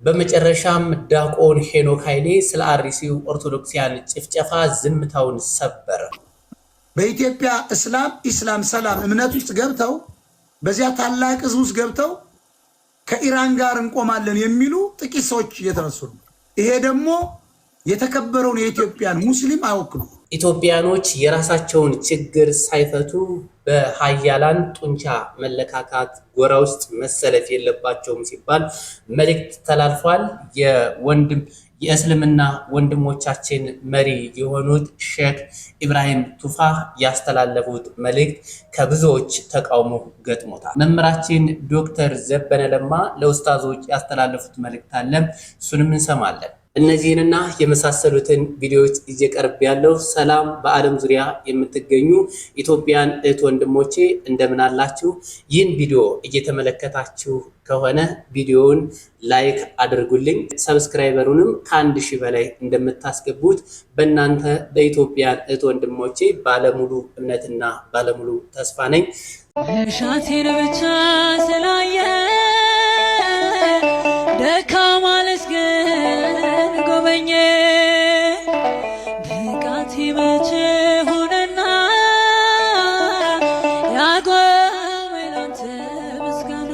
በመጨረሻም ዲያቆን ሄኖክ ኃይሌ ስለ አርሲው ኦርቶዶክሲያን ጭፍጨፋ ዝምታውን ሰበረ። በኢትዮጵያ ኢስላም ሰላም እምነት ውስጥ ገብተው በዚያ ታላቅ ሕዝብ ውስጥ ገብተው ከኢራን ጋር እንቆማለን የሚሉ ጥቂት ሰዎች እየተነሱ ነው። ይሄ ደግሞ የተከበረውን የኢትዮጵያን ሙስሊም አይወክሉም። ኢትዮጵያኖች የራሳቸውን ችግር ሳይፈቱ በሃያላን ጡንቻ መለካካት ጎራ ውስጥ መሰለፍ የለባቸውም ሲባል መልእክት ተላልፏል። የእስልምና ወንድሞቻችን መሪ የሆኑት ሼክ ኢብራሂም ቱፋ ያስተላለፉት መልእክት ከብዙዎች ተቃውሞ ገጥሞታል። መምህራችን ዶክተር ዘበነ ለማ ለኡስታዞች ያስተላለፉት መልእክት አለ፣ እሱንም እንሰማለን። እነዚህንና የመሳሰሉትን ቪዲዮዎች እየቀርብ ያለው። ሰላም በዓለም ዙሪያ የምትገኙ ኢትዮጵያን እህት ወንድሞቼ እንደምን አላችሁ? ይህን ቪዲዮ እየተመለከታችሁ ከሆነ ቪዲዮውን ላይክ አድርጉልኝ። ሰብስክራይበሩንም ከ1000 በላይ እንደምታስገቡት በእናንተ በኢትዮጵያን እህት ወንድሞቼ ባለሙሉ እምነትና ባለሙሉ ተስፋ ነኝ። ሻቴን ብቻ ስላየ ደካማ ልስገን ጎበኘ ብቃት መቼ ሆነና ያጎመላንተ ምስጋና።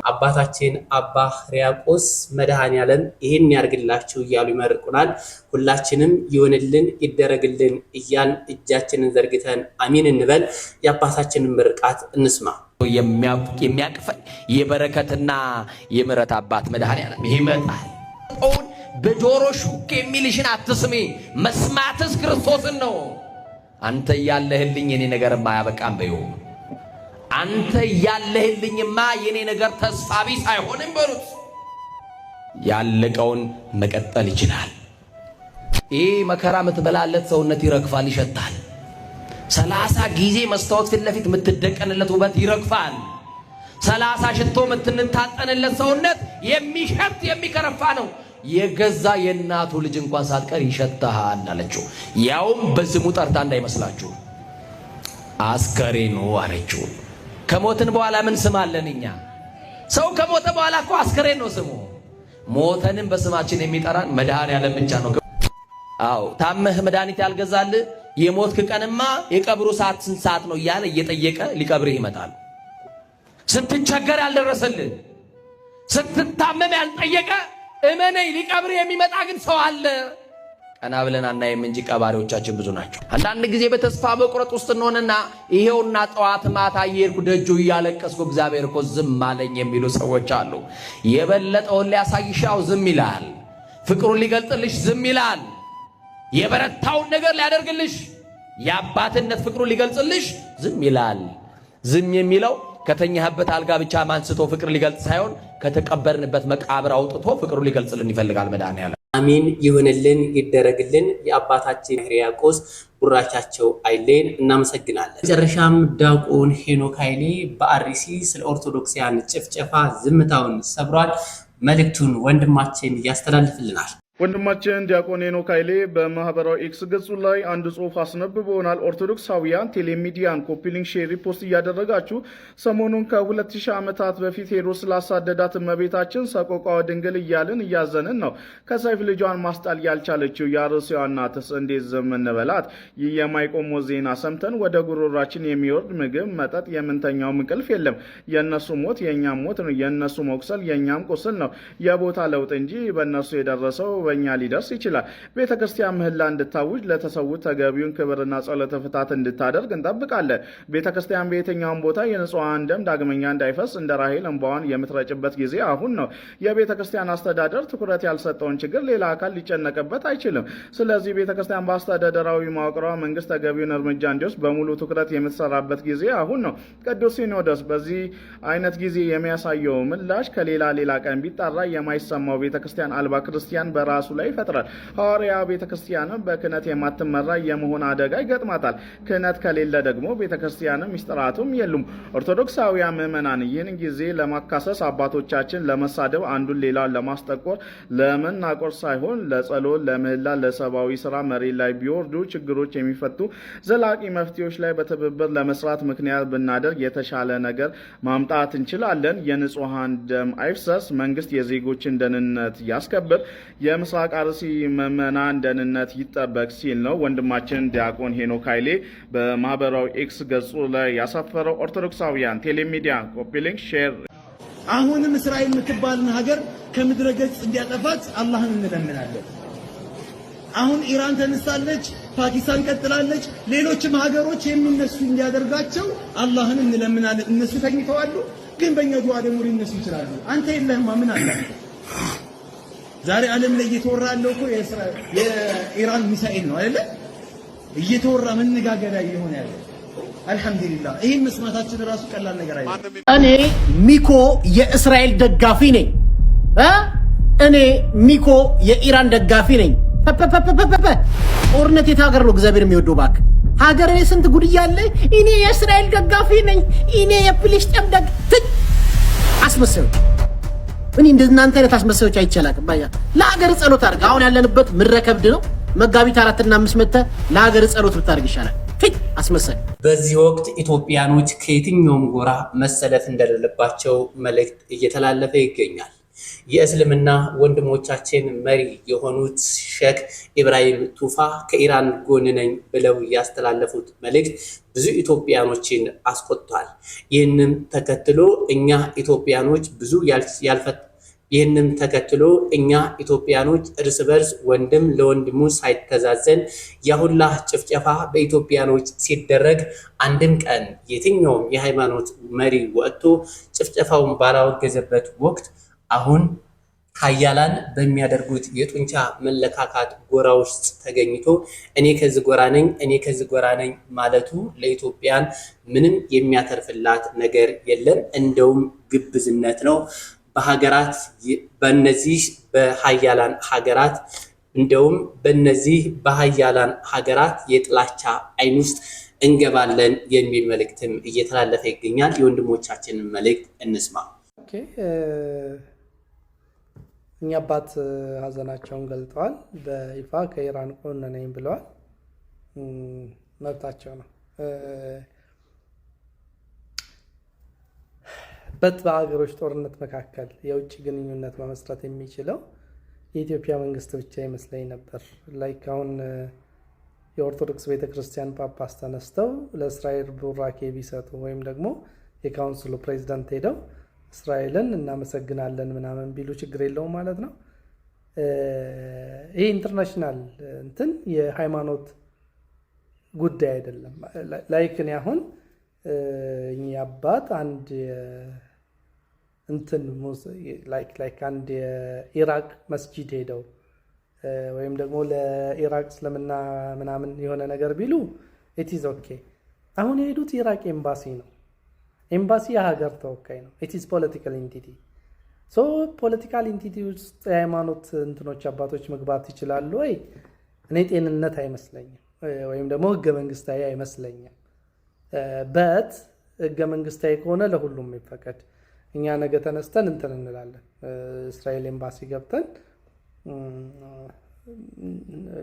አባታችን አባ ሕርያቆስ መድኃኔዓለም ይህን ያርግላችሁ እያሉ ይመርቁናል። ሁላችንም ይሆንልን ይደረግልን እያን እጃችንን ዘርግተን አሚን እንበል። የአባታችንን ምርቃት እንስማ። የሚያቅፈን የበረከትና የምሕረት አባት መድኃኔዓለም ይመጣል። በጆሮ ሹክ የሚልሽን አትስሚ፣ መስማትስ ክርስቶስን ነው። አንተ ያለህልኝ የኔ ነገርማ አያበቃም በይው። አንተ ያለህልኝማ የኔ ነገር ተስፋ ቢስ አይሆንም በሉት። ያለቀውን መቀጠል ይችላል። ይህ መከራ የምትበላለት ሰውነት ይረግፋል፣ ይሸታል። 30 ጊዜ መስታወት ፊት ለፊት የምትደቀንለት ውበት ይረግፋል። 30 ሽቶ የምትንታጠንለት ሰውነት የሚሸት የሚከረፋ ነው። የገዛ የእናቱ ልጅ እንኳን ሳትቀር ይሸታሃል አለችው። ያውም በስሙ ጠርታ እንዳይመስላችሁ አስከሬኑ አለችው። ከሞትን በኋላ ምን ስም አለን እኛ? ሰው ከሞተ በኋላ እኮ አስከሬን ነው ስሙ። ሞተንም በስማችን የሚጠራን መድኃኔዓለም ብቻ ነው። አዎ ታመህ መድኃኒት ያልገዛልህ የሞትክ ቀንማ የቀብሩ ሰዓት ስንት ሰዓት ነው እያለ እየጠየቀ ሊቀብርህ ይመጣል። ስትቸገር ያልደረሰልህ፣ ስትታመም ያልጠየቀ እመነኝ ሊቀብርህ የሚመጣ ግን ሰው አለ። ቀና ብለን አናይም እንጂ ቀባሪዎቻችን ብዙ ናቸው። አንዳንድ ጊዜ በተስፋ መቁረጥ ውስጥ እንሆንና ይሄውና ጠዋት ማታ እየሄድኩ ደጁ እያለቀስኩ እግዚአብሔር እኮ ዝም አለኝ የሚሉ ሰዎች አሉ። የበለጠውን ሊያሳይሻው ዝም ይላል። ፍቅሩን ሊገልጥልሽ ዝም ይላል። የበረታውን ነገር ሊያደርግልሽ የአባትነት ፍቅሩን ሊገልጽልሽ ዝም ይላል። ዝም የሚለው ከተኛህበት አልጋ ብቻ ማንስቶ ፍቅር ሊገልጽ ሳይሆን ከተቀበርንበት መቃብር አውጥቶ ፍቅሩን ሊገልጽልን ይፈልጋል መድኃኔዓለም። አሚን ይሁንልን ይደረግልን። የአባታችን ሕርያቆስ ቡራቻቸው አይለየን። እናመሰግናለን። መጨረሻም ዲያቆን ሄኖክ ኃይሌ በአርሲ ስለ ኦርቶዶክሲያን ጭፍጨፋ ዝምታውን ሰብሯል። መልእክቱን ወንድማችን ያስተላልፍልናል። ወንድማችን ዲያቆን ሄኖክ ኃይሌ በማህበራዊ ኤክስ ገጹ ላይ አንድ ጽሑፍ አስነብበውናል። ኦርቶዶክሳውያን ቴሌሚዲያን ኮፒ ሊንክ፣ ሼር፣ ሪፖስት እያደረጋችሁ ሰሞኑን ከ2000 ዓመታት በፊት ሄሮድስ ስላሳደዳት እመቤታችን ሰቆቃወ ድንግል እያልን እያዘንን ነው። ከሰይፍ ልጇን ማስጣል ያልቻለችው የአርሲዋ እናትስ እንዴት ዝም እንበላት? ይህ የማይቆም ዜና ሰምተን ወደ ጉሮሯችን የሚወርድ ምግብ፣ መጠጥ፣ የምንተኛው እንቅልፍ የለም። የእነሱ ሞት የእኛም ሞት ነው። የእነሱ መቁሰል የእኛም ቁስል ነው። የቦታ ለውጥ እንጂ በእነሱ የደረሰው በእኛ ሊደርስ ይችላል። ቤተ ክርስቲያን ምህላ እንድታውጅ ለተሰዉት ተገቢውን ክብርና ጸሎተ ፍትሐት እንድታደርግ እንጠብቃለን። ቤተ ክርስቲያን በየትኛውም ቦታ የንጹሐን ደም ዳግመኛ እንዳይፈስ እንደ ራሔል እንባዋን የምትረጭበት ጊዜ አሁን ነው። የቤተ ክርስቲያን አስተዳደር ትኩረት ያልሰጠውን ችግር ሌላ አካል ሊጨነቅበት አይችልም። ስለዚህ ቤተ ክርስቲያን በአስተዳደራዊ መዋቅሯ መንግስት ተገቢውን እርምጃ እንዲወስድ በሙሉ ትኩረት የምትሰራበት ጊዜ አሁን ነው። ቅዱስ ሲኖዶስ በዚህ አይነት ጊዜ የሚያሳየው ምላሽ ከሌላ ቀን ቢጣራ የማይሰማው ቤተ ክርስቲያን አልባ ክርስቲያን በራ በራሱ ላይ ይፈጥራል። ሐዋርያ ቤተክርስቲያንም በክህነት የማትመራ የመሆን አደጋ ይገጥማታል። ክህነት ከሌለ ደግሞ ቤተክርስቲያንም ሚስጥራቱም የሉም። ኦርቶዶክሳውያን ምዕመናን ይህን ጊዜ ለማካሰስ አባቶቻችን ለመሳደብ አንዱን ሌላውን ለማስጠቆር ለመናቆር ሳይሆን ለጸሎት፣ ለምህላ፣ ለሰብአዊ ስራ መሬት ላይ ቢወርዱ ችግሮች የሚፈቱ ዘላቂ መፍትሄዎች ላይ በትብብር ለመስራት ምክንያት ብናደርግ የተሻለ ነገር ማምጣት እንችላለን። የንጹሃን ደም አይፍሰስ፣ መንግስት የዜጎችን ደህንነት ያስከብር፣ የምስራቅ አርሲ ምዕመናን ደህንነት ይጠበቅ ሲል ነው ወንድማችን ዲያቆን ሄኖክ ኃይሌ በማህበራዊ ኤክስ ገጹ ላይ ያሰፈረው። ኦርቶዶክሳውያን ቴሌሚዲያ ኮፒ ሊንክ ሼር። አሁንም እስራኤል የምትባልን ሀገር ከምድረ ገጽ እንዲያጠፋት አላህን እንለምናለን። አሁን ኢራን ተነስታለች፣ ፓኪስታን ቀጥላለች፣ ሌሎችም ሀገሮች የሚነሱ እንዲያደርጋቸው አላህን እንለምናለን። እነሱ ተኝተዋል፣ ግን በእኛ ዱዓ ደግሞ ሊነሱ ይችላሉ። አንተ የለህማ ምን አለ? ዛሬ ዓለም ላይ እየተወራ ያለው እኮ የኢራን ሚሳኤል ነው አይደለ? እየተወራ መነጋገሪያ እየሆነ ያለው አልሐምዱሊላህ። ይህን መስማታችን ራሱ ቀላል ነገር አይደለም። እኔ ሚኮ የእስራኤል ደጋፊ ነኝ። እኔ ሚኮ የኢራን ደጋፊ ነኝ። ጦርነት የት ሀገር ነው እግዚአብሔር የሚወደው? ባክ ሀገር ላይ ስንት ጉድ እያለ እኔ የእስራኤል ደጋፊ ነኝ፣ እኔ የፍልስጤም አስመሳዮች። እኔ እንደናንተ አይነት አስመሳዮች አይቻላቅም። ባያ ለሀገር ጸሎት አድርግ። አሁን ያለንበት ምድረከብድ ነው። መጋቢት 4 እና 5 መተ ለሀገር ጸሎት ብታርግ ይሻላል። አስመሳይ። በዚህ ወቅት ኢትዮጵያኖች ከየትኛውም ጎራ መሰለፍ እንደሌለባቸው መልእክት እየተላለፈ ይገኛል። የእስልምና ወንድሞቻችን መሪ የሆኑት ሼክ ኢብራሂም ቱፋ ከኢራን ጎን ነኝ ብለው ያስተላለፉት መልእክት ብዙ ኢትዮጵያኖችን አስቆጥቷል። ይህንም ተከትሎ እኛ ኢትዮጵያኖች እርስ በርስ ወንድም ለወንድሙ ሳይተዛዘን ያሁላ ጭፍጨፋ በኢትዮጵያኖች ሲደረግ አንድም ቀን የትኛውም የሃይማኖት መሪ ወጥቶ ጭፍጨፋውን ባላወገዘበት ወቅት አሁን ሀያላን በሚያደርጉት የጡንቻ መለካካት ጎራ ውስጥ ተገኝቶ እኔ ከዚህ ጎራ ነኝ ማለቱ ለኢትዮጵያን ምንም የሚያተርፍላት ነገር የለም። እንደውም ግብዝነት ነው። በእነዚህ በሃያላን ሀገራት የጥላቻ አይን ውስጥ እንገባለን የሚል መልእክትም እየተላለፈ ይገኛል። የወንድሞቻችንን መልእክት እንስማ። እኛ አባት ሀዘናቸውን ገልጠዋል። በይፋ ከኢራን ጎን ነኝ ብለዋል። መብታቸው ነው። በሀገሮች ጦርነት መካከል የውጭ ግንኙነት መመስረት የሚችለው የኢትዮጵያ መንግስት ብቻ ይመስለኝ ነበር። ላይክ አሁን የኦርቶዶክስ ቤተክርስቲያን ጳጳስ ተነስተው ለእስራኤል ቡራኬ ቢሰጡ ወይም ደግሞ የካውንስሉ ፕሬዚዳንት ሄደው እስራኤልን እናመሰግናለን ምናምን ቢሉ ችግር የለውም ማለት ነው። ይሄ ኢንተርናሽናል እንትን የሃይማኖት ጉዳይ አይደለም። ላይክ እኔ አሁን እኛ አባት አንድ እንትን ላይክ አንድ የኢራቅ መስጂድ ሄደው ወይም ደግሞ ለኢራቅ እስልምና ምናምን የሆነ ነገር ቢሉ ኢት ኢዝ ኦኬ። አሁን የሄዱት ኢራቅ ኤምባሲ ነው። ኤምባሲ የሀገር ተወካይ ነው። ኢት ኢዝ ፖለቲካል ኢንቲቲ። ሶ ፖለቲካል ኢንቲቲ ውስጥ የሃይማኖት እንትኖች አባቶች መግባት ይችላሉ ወይ? እኔ ጤንነት አይመስለኝም፣ ወይም ደግሞ ህገ መንግስታዊ አይመስለኝም። በት ህገ መንግስታዊ ከሆነ ለሁሉም ይፈቀድ። እኛ ነገ ተነስተን እንትን እንላለን፣ እስራኤል ኤምባሲ ገብተን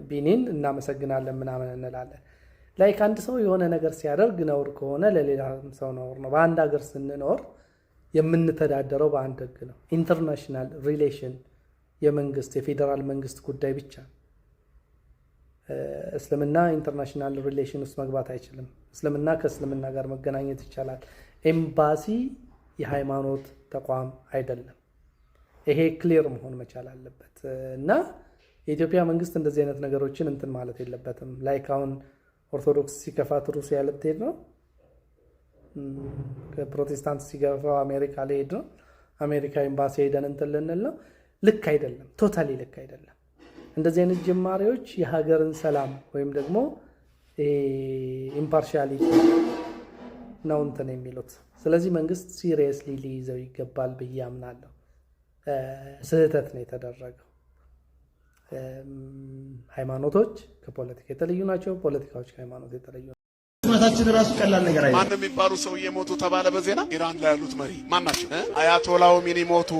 ቢኒን እናመሰግናለን ምናምን እንላለን። ላይክ አንድ ሰው የሆነ ነገር ሲያደርግ ነውር ከሆነ ለሌላ ሰው ነውር ነው። በአንድ ሀገር ስንኖር የምንተዳደረው በአንድ ህግ ነው። ኢንተርናሽናል ሪሌሽን የመንግስት የፌዴራል መንግስት ጉዳይ ብቻ። እስልምና ኢንተርናሽናል ሪሌሽን ውስጥ መግባት አይችልም። እስልምና ከእስልምና ጋር መገናኘት ይቻላል። ኤምባሲ የሃይማኖት ተቋም አይደለም። ይሄ ክሊር መሆን መቻል አለበት እና የኢትዮጵያ መንግስት እንደዚህ አይነት ነገሮችን እንትን ማለት የለበትም። ላይክ አሁን ኦርቶዶክስ ሲከፋት ሩሲያ ልትሄድ ነው፣ ከፕሮቴስታንት ሲገፋው አሜሪካ ሊሄድ ነው፣ አሜሪካ ኤምባሲ ሄደን እንትን ልንል ነው። ልክ አይደለም፣ ቶታሊ ልክ አይደለም። እንደዚህ አይነት ጅማሬዎች የሀገርን ሰላም ወይም ደግሞ ኢምፓርሻሊቲ ነው እንትን የሚሉት። ስለዚህ መንግስት ሲሪየስሊ ሊይዘው ይገባል ብዬ አምናለሁ። ስህተት ነው የተደረገው። ሃይማኖቶች ከፖለቲካ የተለዩ ናቸው። ፖለቲካዎች ከሃይማኖት የተለዩ ናቸው። ማታችን ራሱ ቀላል ነገር አይደለም። ማን የሚባሉ ሰውዬ ሞቱ ተባለ በዜና። ኢራን ላይ ያሉት መሪ ማን ናቸው? አያቶላው ሚኒ ሞቱ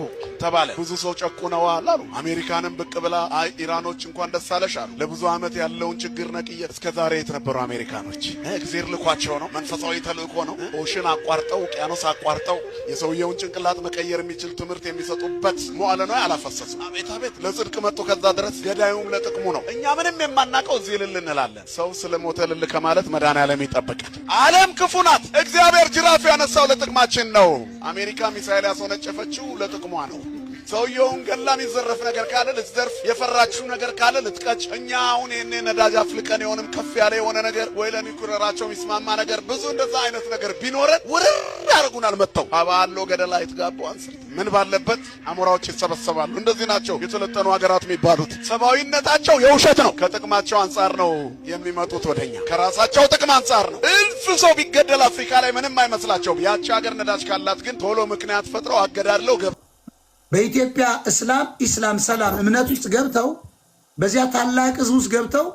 ተባለ። ብዙ ሰው ጨቁነዋል አሉ። አሜሪካንም ብቅ ብላ አይ ኢራኖች እንኳን ደስ አለሽ አሉ። ለብዙ ዓመት ያለውን ችግር ነቅየ እስከዛሬ የት ነበሩ አሜሪካኖች? እግዚአብሔር ልኳቸው ነው። መንፈሳዊ ተልእኮ ነው። ኦሽን አቋርጠው ውቅያኖስ አቋርጠው የሰውየውን ጭንቅላት መቀየር የሚችል ትምህርት የሚሰጡበት መዋለ ነው ያላፈሰሱ። አቤት አቤት ለጽድቅ መጥቶ ከዛ ድረስ ገዳዩም ለጥቅሙ ነው። እኛ ምንም የማናቀው እዚህ ልል እንላለን። ሰው ስለሞተ ልል ከማለት መድኃኒዓለም ይጠብቃል። ዓለም ክፉ ናት። እግዚአብሔር ጅራፍ ያነሳው ለጥቅማችን ነው። አሜሪካ ሚሳኤል ያስወነጨፈችው ለጥቅሟ ነው። ሰውየውን ገላ የሚዘረፍ ነገር ካለ ልትዘርፍ፣ የፈራችው ነገር ካለ ልትቀጭ። እኛ አሁን ይሄኔ ነዳጅ አፍልቀን የሆነም ከፍ ያለ የሆነ ነገር ወይ ለኒኩለራቸው የሚስማማ ነገር ብዙ እንደዛ አይነት ነገር ቢኖረን ውርር ያደርጉናል። መጥተው አባሎ ገደላ ይትጋቡ አንስር ምን ባለበት አሞራዎች ይሰበሰባሉ። እንደዚህ ናቸው የሰለጠኑ ሀገራት የሚባሉት። ሰብአዊነታቸው የውሸት ነው። ከጥቅማቸው አንጻር ነው የሚመጡት ወደኛ፣ ከራሳቸው ጥቅም አንጻር ነው። እልፍ ሰው ቢገደል አፍሪካ ላይ ምንም አይመስላቸውም። ያቺ ሀገር ነዳጅ ካላት ግን ቶሎ ምክንያት ፈጥረው አገዳድለው በኢትዮጵያ ኢስላም ሰላም እምነት ውስጥ ገብተው በዚያ ታላቅ ህዝብ ውስጥ ገብተው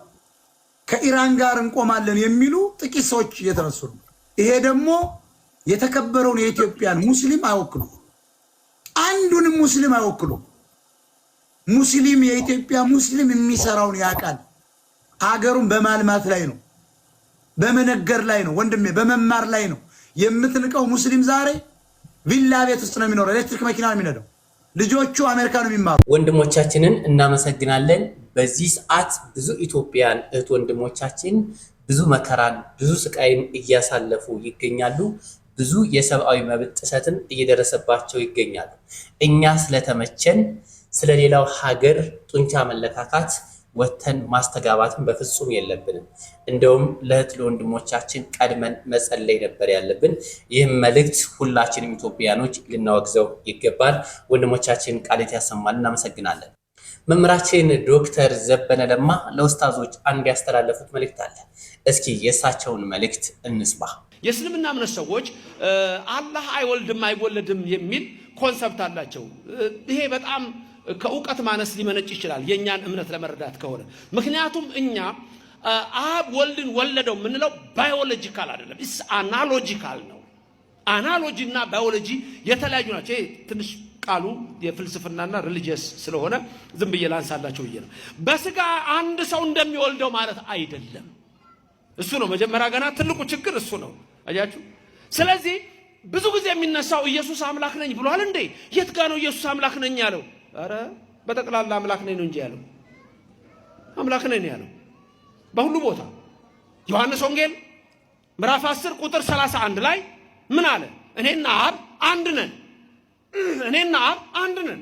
ከኢራን ጋር እንቆማለን የሚሉ ጥቂት ሰዎች እየተነሱ ነው። ይሄ ደግሞ የተከበረውን የኢትዮጵያን ሙስሊም አይወክሉ፣ አንዱንም ሙስሊም አይወክሉ። ሙስሊም የኢትዮጵያ ሙስሊም የሚሰራውን ያውቃል። አገሩን በማልማት ላይ ነው፣ በመነገር ላይ ነው፣ ወንድሜ በመማር ላይ ነው። የምትንቀው ሙስሊም ዛሬ ቪላ ቤት ውስጥ ነው የሚኖረው፣ ኤሌክትሪክ መኪና ነው የሚነዳው፣ ልጆቹ አሜሪካ ነው የሚማሩ። ወንድሞቻችንን እናመሰግናለን። በዚህ ሰዓት ብዙ ኢትዮጵያን እህት ወንድሞቻችን ብዙ መከራን ብዙ ስቃይን እያሳለፉ ይገኛሉ። ብዙ የሰብአዊ መብት ጥሰትን እየደረሰባቸው ይገኛሉ። እኛ ስለተመቸን ስለሌላው ሀገር ጡንቻ መለካካት ወተን ማስተጋባትን በፍጹም የለብንም። እንደውም ለእህት ለወንድሞቻችን ቀድመን መጸለይ ነበር ያለብን። ይህም መልእክት ሁላችንም ኢትዮጵያኖች ልናወግዘው ይገባል። ወንድሞቻችን ቃሌት ያሰማል። እናመሰግናለን። መምህራችን ዶክተር ዘበነ ለማ ለኡስታዞች አንድ ያስተላለፉት መልእክት አለ። እስኪ የእሳቸውን መልእክት እንስማ። የእስልምና እምነት ሰዎች አላህ አይወልድም አይወለድም የሚል ኮንሰፕት አላቸው። ይሄ በጣም ከእውቀት ማነስ ሊመነጭ ይችላል የኛን እምነት ለመረዳት ከሆነ። ምክንያቱም እኛ አብ ወልድን ወለደው የምንለው ባዮሎጂካል አይደለም፣ ኢስ አናሎጂካል ነው። አናሎጂ እና ባዮሎጂ የተለያዩ ናቸው። ይሄ ትንሽ ቃሉ የፍልስፍናና ሪሊጂየስ ስለሆነ ዝም ብዬ ላንሳላቸው ብዬ ነው። በስጋ አንድ ሰው እንደሚወልደው ማለት አይደለም። እሱ ነው መጀመሪያ ገና ትልቁ ችግር እሱ ነው። አያችሁ። ስለዚህ ብዙ ጊዜ የሚነሳው ኢየሱስ አምላክ ነኝ ብሏል እንዴ? የት ጋር ነው ኢየሱስ አምላክ ነኝ ያለው? አረ በጠቅላላ አምላክ ነኝ ነው እንጂ ያለው አምላክ ነኝ ያለው በሁሉ ቦታ። ዮሐንስ ወንጌል ምዕራፍ 10 ቁጥር 31 ላይ ምን አለ? እኔና አብ አንድ ነን። እኔና አብ አንድ ነን።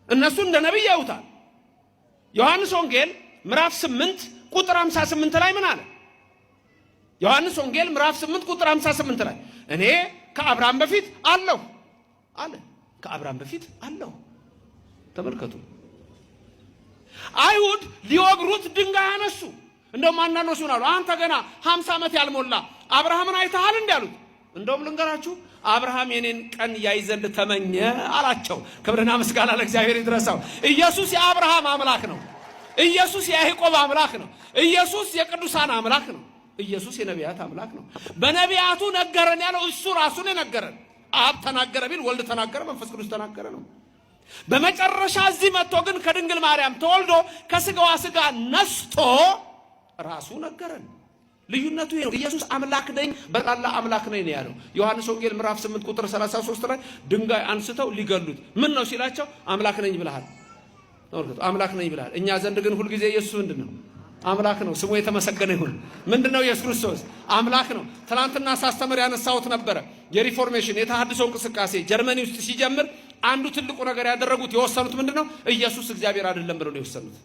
እነሱ እንደ ነብይ ያዩታል። ዮሐንስ ወንጌል ምዕራፍ 8 ቁጥር 58 ላይ ምን አለ? ዮሐንስ ወንጌል ምዕራፍ 8 ቁጥር 58 ላይ እኔ ከአብርሃም በፊት አለሁ አለ። ከአብርሃም በፊት አለሁ። ተመልከቱ። አይሁድ ሊወግሩት ድንጋይ አነሱ። እንደውም አንዳንዶች አሉ አንተ ገና 50 ዓመት ያልሞላ አብርሃምን አይተሃል እንዳሉት። እንደውም ልንገራችሁ አብርሃም የኔን ቀን ያይ ዘንድ ተመኘ አላቸው። ክብርና ምስጋና ለእግዚአብሔር ይድረሰው። ኢየሱስ የአብርሃም አምላክ ነው። ኢየሱስ የያዕቆብ አምላክ ነው። ኢየሱስ የቅዱሳን አምላክ ነው። ኢየሱስ የነቢያት አምላክ ነው። በነቢያቱ ነገረን ያለው እሱ ራሱን የነገረን። አብ ተናገረ ቢል ወልድ ተናገረ፣ መንፈስ ቅዱስ ተናገረ ነው። በመጨረሻ እዚህ መጥቶ ግን ከድንግል ማርያም ተወልዶ ከስጋዋ ስጋ ነስቶ ራሱ ነገረን። ልዩነቱ ይሄ ነው። ኢየሱስ አምላክ ነኝ በቃላ አምላክ ነኝ ነው ያለው። ዮሐንስ ወንጌል ምዕራፍ 8 ቁጥር 33 ላይ ድንጋይ አንስተው ሊገሉት ምን ነው ሲላቸው አምላክ ነኝ ብለሃል። ተመልከቱ፣ አምላክ ነኝ ብለሃል። እኛ ዘንድ ግን ሁሉ ጊዜ ኢየሱስ ምንድነው? አምላክ ነው። ስሙ የተመሰገነ ይሁን። ምንድነው? ኢየሱስ ክርስቶስ አምላክ ነው። ትናንትና ሳስተምር ያነሳሁት ነበረ። የሪፎርሜሽን የተሐድሶ እንቅስቃሴ ጀርመኒ ውስጥ ሲጀምር አንዱ ትልቁ ነገር ያደረጉት የወሰኑት ምንድነው? ኢየሱስ እግዚአብሔር አይደለም ብለው ነው የወሰኑት።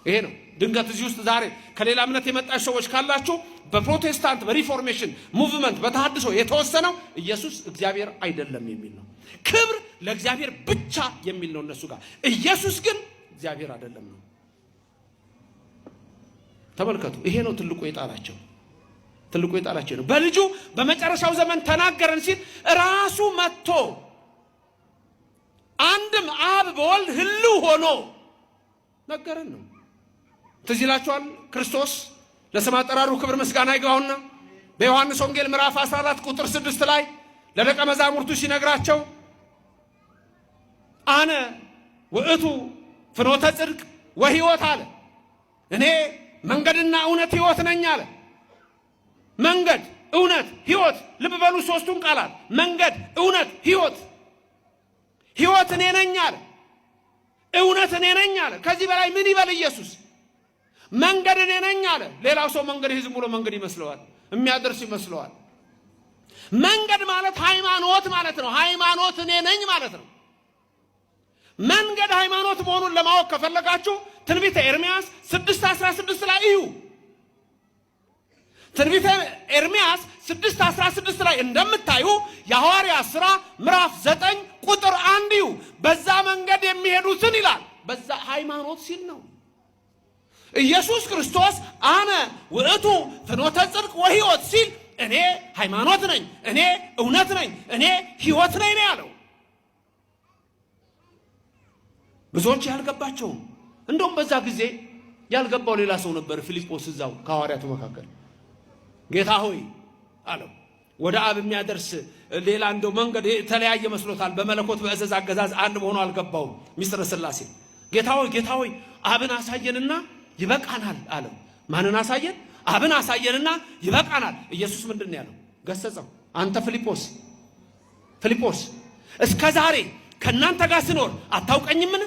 ይሄ ነው። ድንገት እዚህ ውስጥ ዛሬ ከሌላ እምነት የመጣችሁ ሰዎች ካላችሁ በፕሮቴስታንት በሪፎርሜሽን ሙቭመንት በተሐድሶ የተወሰነው ኢየሱስ እግዚአብሔር አይደለም የሚል ነው። ክብር ለእግዚአብሔር ብቻ የሚል ነው እነሱ ጋር። ኢየሱስ ግን እግዚአብሔር አይደለም ነው። ተመልከቱ። ይሄ ነው ትልቁ የጣላቸው። ትልቁ የጣላቸው ነው። በልጁ በመጨረሻው ዘመን ተናገረን ሲል ራሱ መጥቶ አንድም አብ በወልድ ህልው ሆኖ ነገረን ነው። ትዝ ይላችኋል ክርስቶስ ለስም አጠራሩ ክብር ምስጋና ይግባውና በዮሐንስ ወንጌል ምዕራፍ 14 ቁጥር 6 ላይ ለደቀ መዛሙርቱ ሲነግራቸው አነ ውእቱ ፍኖተ ጽድቅ ወሕይወት አለ። እኔ መንገድና እውነት ሕይወት ነኝ አለ። መንገድ፣ እውነት፣ ሕይወት። ልብ በሉ ሶስቱን ቃላት መንገድ፣ እውነት፣ ሕይወት። ሕይወት እኔ ነኝ አለ። እውነት እኔ ነኝ አለ። ከዚህ በላይ ምን ይበል ኢየሱስ? መንገድ እኔ ነኝ አለ። ሌላው ሰው መንገድ ዝም ብሎ መንገድ ይመስለዋል፣ የሚያደርስ ይመስለዋል። መንገድ ማለት ሃይማኖት ማለት ነው። ሃይማኖት እኔ ነኝ ማለት ነው። መንገድ ሃይማኖት መሆኑን ለማወቅ ከፈለጋችሁ ትንቢተ ኤርምያስ 6:16 ላይ እዩ። ትንቢተ ኤርምያስ 6:16 ላይ እንደምታዩ የሐዋርያት ሥራ ምዕራፍ 9 ቁጥር 1 እዩ። በዛ መንገድ የሚሄዱትን ይላል። በዛ ሃይማኖት ሲል ነው። ኢየሱስ ክርስቶስ አነ ውእቱ ፍኖተ ጽድቅ ወሕይወት ሲል እኔ ሃይማኖት ነኝ፣ እኔ እውነት ነኝ፣ እኔ ሕይወት ነኝ ነው ያለው። ብዙዎች ያልገባቸው እንደውም በዛ ጊዜ ያልገባው ሌላ ሰው ነበር። ፊልጶስ እዛው ከሐዋርያቱ መካከል ጌታ ሆይ አለው ወደ አብ የሚያደርስ ሌላ እንደው መንገድ ተለያየ መስሎታል። በመለኮት በእዘዝ አገዛዝ አንድ መሆኑ አልገባውም። ሚስጥረ ሥላሴ ጌታ ሆይ አብን አሳየንና ይበቃናል አለው። ማንን አሳየን? አብን አሳየንና ይበቃናል። ኢየሱስ ምንድን ነው ያለው? ገሰጸው። አንተ ፊልጶስ እስከ ዛሬ ከናንተ ጋር ስኖር አታውቀኝምን?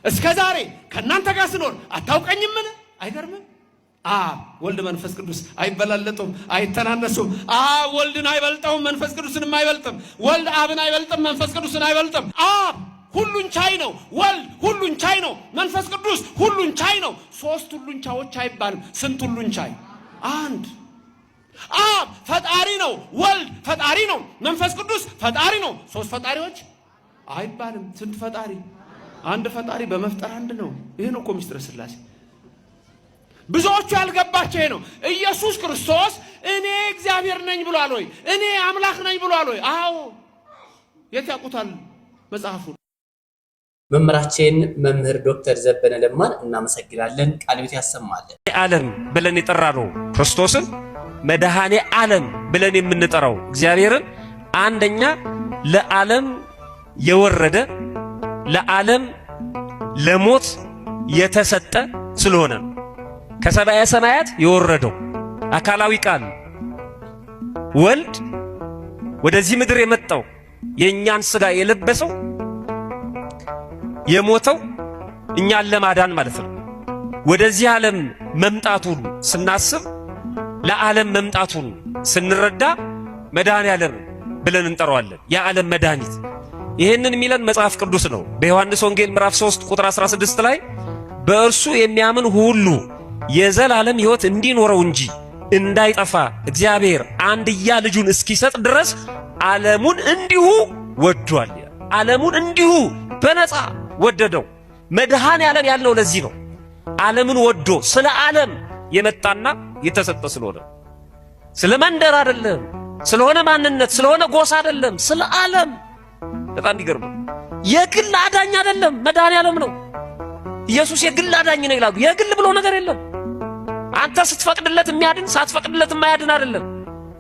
እስከ ዛሬ ከናንተ ጋር ስኖር አታውቀኝምን? አይገርምም? አብ ወልድ መንፈስ ቅዱስ አይበላለጡም፣ አይተናነሱም። አብ ወልድን አይበልጠውም፣ መንፈስ ቅዱስንም አይበልጥም። ወልድ አብን አይበልጥም፣ መንፈስ ቅዱስን አይበልጥም። አብ ሁሉን ቻይ ነው። ወልድ ሁሉን ቻይ ነው። መንፈስ ቅዱስ ሁሉን ቻይ ነው። ሶስት ሁሉን ቻዮች አይባልም። ስንት ሁሉን ቻይ? አንድ። አብ ፈጣሪ ነው። ወልድ ፈጣሪ ነው። መንፈስ ቅዱስ ፈጣሪ ነው። ሶስት ፈጣሪዎች አይባልም። ስንት ፈጣሪ? አንድ ፈጣሪ በመፍጠር አንድ ነው። ይሄ ነው እኮ ሚስጥረ ሥላሴ። ብዙዎቹ ያልገባቸው ይሄ ነው። ኢየሱስ ክርስቶስ እኔ እግዚአብሔር ነኝ ብሏል ወይ? እኔ አምላክ ነኝ ብሏል ወይ? አዎ። የት ያውቁታል መጽሐፉን? መምህራችን መምህር ዶክተር ዘበነ ለማን እናመሰግናለን። ቃለ ሕይወት ያሰማልን። ዓለም ብለን የጠራነው ክርስቶስን መድኃኔ ዓለም ብለን የምንጠራው እግዚአብሔርን አንደኛ ለዓለም የወረደ ለዓለም ለሞት የተሰጠ ስለሆነ ከሰማየ ሰማያት የወረደው አካላዊ ቃል ወልድ ወደዚህ ምድር የመጣው የእኛን ሥጋ የለበሰው የሞተው እኛን ለማዳን ማለት ነው። ወደዚህ ዓለም መምጣቱን ስናስብ ለዓለም መምጣቱን ስንረዳ መድኃኔ ዓለም ብለን እንጠራዋለን። የዓለም መድኃኒት። ይህንን የሚለን መጽሐፍ ቅዱስ ነው። በዮሐንስ ወንጌል ምዕራፍ 3 ቁጥር 16 ላይ በእርሱ የሚያምን ሁሉ የዘላለም ሕይወት እንዲኖረው እንጂ እንዳይጠፋ እግዚአብሔር አንድያ ልጁን እስኪሰጥ ድረስ ዓለሙን እንዲሁ ወዷል። ዓለሙን እንዲሁ በነፃ ወደደው። መድኃኔ ዓለም ያልነው ለዚህ ነው። ዓለምን ወዶ ስለ ዓለም የመጣና የተሰጠ ስለሆነ ስለ መንደር አይደለም፣ ስለሆነ ማንነት፣ ስለሆነ ጎሳ አይደለም፣ ስለ ዓለም። በጣም ይገርም። የግል አዳኝ አይደለም፣ መድኃኔ ዓለም ነው። ኢየሱስ የግል አዳኝ ነው ይላሉ። የግል ብሎ ነገር የለም። አንተ ስትፈቅድለት የሚያድን ሳትፈቅድለት የማያድን አይደለም።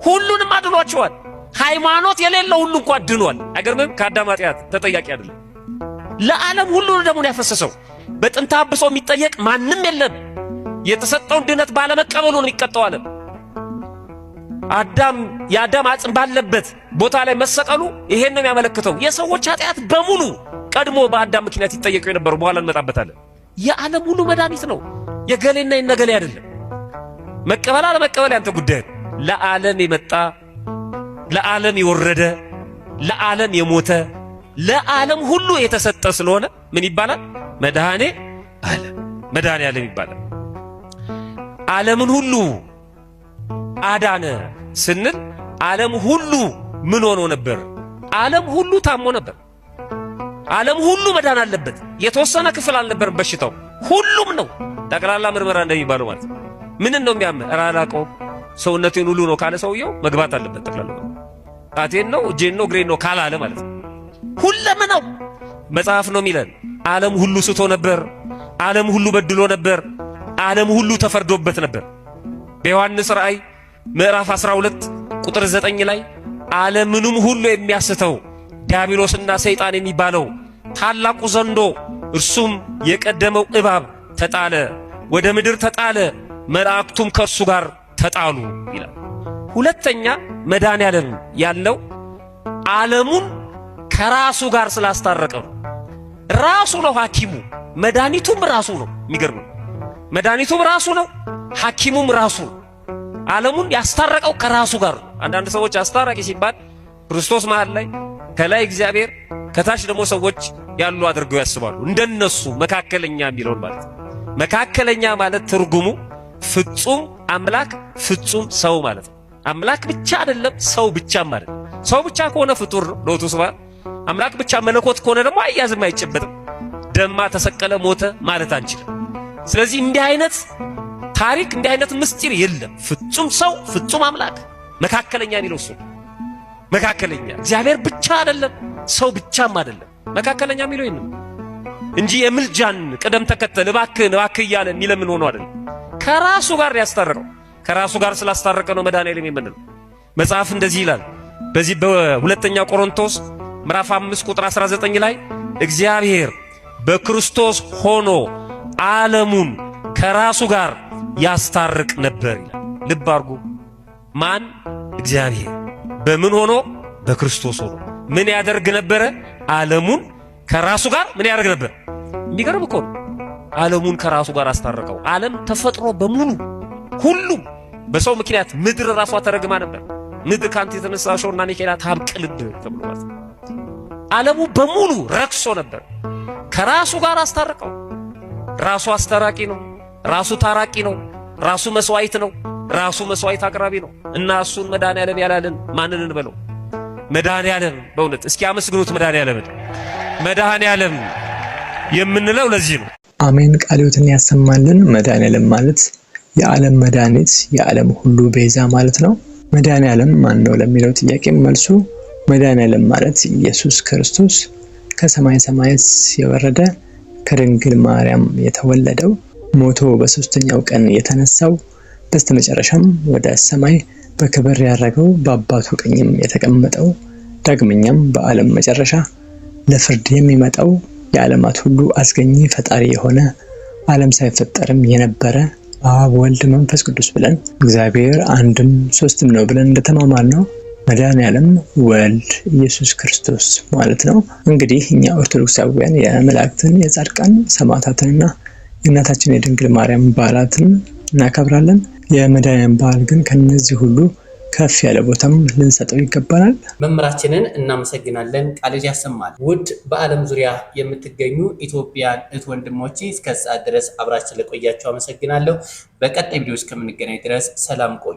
ሁሉንም አድኗቸዋል። ሃይማኖት የሌለው ሁሉ እንኳን ድኗል። አይገርምም? ከአዳም ኃጢአት ተጠያቂ አይደለም። ለዓለም ሁሉ ደሙን ያፈሰሰው በጥንተ አብሶ የሚጠየቅ ማንም የለም። የተሰጠውን ድነት ባለመቀበሉ ነው የሚቀጣው ዓለም። አዳም የአዳም አጽም ባለበት ቦታ ላይ መሰቀሉ ይሄን ነው የሚያመለክተው። የሰዎች ኃጢአት በሙሉ ቀድሞ በአዳም ምክንያት ይጠየቁ የነበሩ በኋላ እንመጣበታለን። የዓለም ሁሉ መድኃኒት ነው። የገሌና የነገሌ አይደለም። መቀበል አለመቀበል ያንተ ጉዳይ። ለዓለም የመጣ ለዓለም የወረደ ለዓለም የሞተ ለዓለም ሁሉ የተሰጠ ስለሆነ ምን ይባላል? መድኃኔ ዓለም። መድኃኔ ዓለም ይባላል። ዓለምን ሁሉ አዳነ ስንል ዓለም ሁሉ ምን ሆኖ ነበር? ዓለም ሁሉ ታሞ ነበር። ዓለም ሁሉ መዳን አለበት። የተወሰነ ክፍል አልነበረም በሽታው፣ ሁሉም ነው። ጠቅላላ ምርመራ እንደሚባለው ማለት ነው። ምን ነው የሚያመህ? ራላቀው ሰውነቴን ሁሉ ነው ካለ ሰውየው መግባት አለበት። ጠቅላላ ጣቴን ነው እጄን ነው እግሬን ነው ካላለ ማለት ነው። ሁሉም ነው። መጽሐፍ ነው የሚለን ዓለም ሁሉ ስቶ ነበር፣ ዓለም ሁሉ በድሎ ነበር፣ ዓለም ሁሉ ተፈርዶበት ነበር። በዮሐንስ ራእይ ምዕራፍ 12 ቁጥር 9 ላይ ዓለምንም ሁሉ የሚያስተው ዲያብሎስና ሰይጣን የሚባለው ታላቁ ዘንዶ እርሱም የቀደመው እባብ ተጣለ፣ ወደ ምድር ተጣለ፣ መላእክቱም ከእርሱ ጋር ተጣሉ ይላል። ሁለተኛ መድኃኔዓለም ያለው ዓለሙን ከራሱ ጋር ስላስታረቀው ራሱ ነው ሐኪሙ። መድኃኒቱም ራሱ ነው። የሚገርም መድኃኒቱም ራሱ ነው፣ ሐኪሙም ራሱ ነው። ዓለሙን ያስታረቀው ከራሱ ጋር ነው። አንዳንድ ሰዎች አስታራቂ ሲባል ክርስቶስ መሃል ላይ ከላይ እግዚአብሔር ከታች ደግሞ ሰዎች ያሉ አድርገው ያስባሉ። እንደነሱ መካከለኛ የሚለውን ማለት ነው። መካከለኛ ማለት ትርጉሙ ፍጹም አምላክ ፍጹም ሰው ማለት ነው። አምላክ ብቻ አይደለም፣ ሰው ብቻ ማለት ነው። ሰው ብቻ ከሆነ ፍጡር ነው ሎቱ ስብሐት። አምላክ ብቻ መለኮት ከሆነ ደግሞ አያዝም፣ አይጨበጥም። ደማ፣ ተሰቀለ፣ ሞተ ማለት አንችልም። ስለዚህ እንዲህ አይነት ታሪክ እንዲህ አይነት ምስጢር የለም። ፍጹም ሰው ፍጹም አምላክ መካከለኛ የሚለው እሱ መካከለኛ እግዚአብሔር ብቻ አይደለም፣ ሰው ብቻም አይደለም። መካከለኛ የሚለው ይሄን እንጂ የምልጃን ቅደም ተከተል እባክህን እባክህ እያለ የሚለምን ሆኖ አይደለም። ከራሱ ጋር ያስታረቀው ከራሱ ጋር ስላስታረቀ ነው መድኃኔዓለም የምንለው። መጽሐፍ እንደዚህ ይላል በዚህ በሁለተኛ ቆሮንቶስ ምዕራፍ 5 ቁጥር 19 ላይ እግዚአብሔር በክርስቶስ ሆኖ ዓለሙን ከራሱ ጋር ያስታርቅ ነበር ይላል። ልብ አድርጉ። ማን? እግዚአብሔር። በምን ሆኖ? በክርስቶስ ሆኖ ምን ያደርግ ነበረ? ዓለሙን ከራሱ ጋር ምን ያደርግ ነበር? የሚገርም እኮ ነው። ዓለሙን ከራሱ ጋር አስታረቀው። ዓለም ተፈጥሮ በሙሉ ሁሉም በሰው ምክንያት ምድር ራሷ ተረግማ ነበር። ምድር ካንተ የተነሳ ሾህና ኒኬላ ታብቅልብ ተብሎ ማለት ነው። ዓለሙ በሙሉ ረክሶ ነበር። ከራሱ ጋር አስታረቀው። ራሱ አስታራቂ ነው። ራሱ ታራቂ ነው። ራሱ መስዋዕት ነው። ራሱ መስዋዕት አቅራቢ ነው። እና እሱን መድኃኔዓለም ያላልን ማንን እንበለው? መድኃኔዓለም። በእውነት እስኪ አመስግኑት መድኃኔዓለምን። መድኃኔዓለም የምንለው ለዚህ ነው። አሜን። ቃልዮትን ያሰማልን። መድኃኔዓለም ማለት የዓለም መድኃኒት፣ የዓለም ሁሉ ቤዛ ማለት ነው። መድኃኔዓለም ማን ነው ለሚለው ጥያቄ መልሱ መድኃኔዓለም ማለት ኢየሱስ ክርስቶስ ከሰማይ ሰማያት የወረደ ከድንግል ማርያም የተወለደው ሞቶ በሶስተኛው ቀን የተነሳው በስተመጨረሻም ወደ ሰማይ በክብር ያረገው በአባቱ ቀኝም የተቀመጠው ዳግመኛም በዓለም መጨረሻ ለፍርድ የሚመጣው የዓለማት ሁሉ አስገኚ ፈጣሪ የሆነ ዓለም ሳይፈጠርም የነበረ አብ ወልድ መንፈስ ቅዱስ ብለን እግዚአብሔር አንድም ሶስትም ነው ብለን እንደተማማልነው መድኃኔዓለም ወልድ ኢየሱስ ክርስቶስ ማለት ነው። እንግዲህ እኛ ኦርቶዶክሳውያን የመላእክትን የጻድቃን ሰማዕታትንና የእናታችን የድንግል ማርያም በዓላትን እናከብራለን። የመድኃኔዓለም በዓል ግን ከነዚህ ሁሉ ከፍ ያለ ቦታም ልንሰጠው ይገባናል። መምህራችንን እናመሰግናለን። ቃልህ ያሰማል። ውድ በዓለም ዙሪያ የምትገኙ ኢትዮጵያን እህት ወንድሞቼ እስከ ሰዓት ድረስ አብራችን ለቆያችሁ አመሰግናለሁ። በቀጣይ ቪዲዮ እስከምንገናኝ ድረስ ሰላም ቆዩ።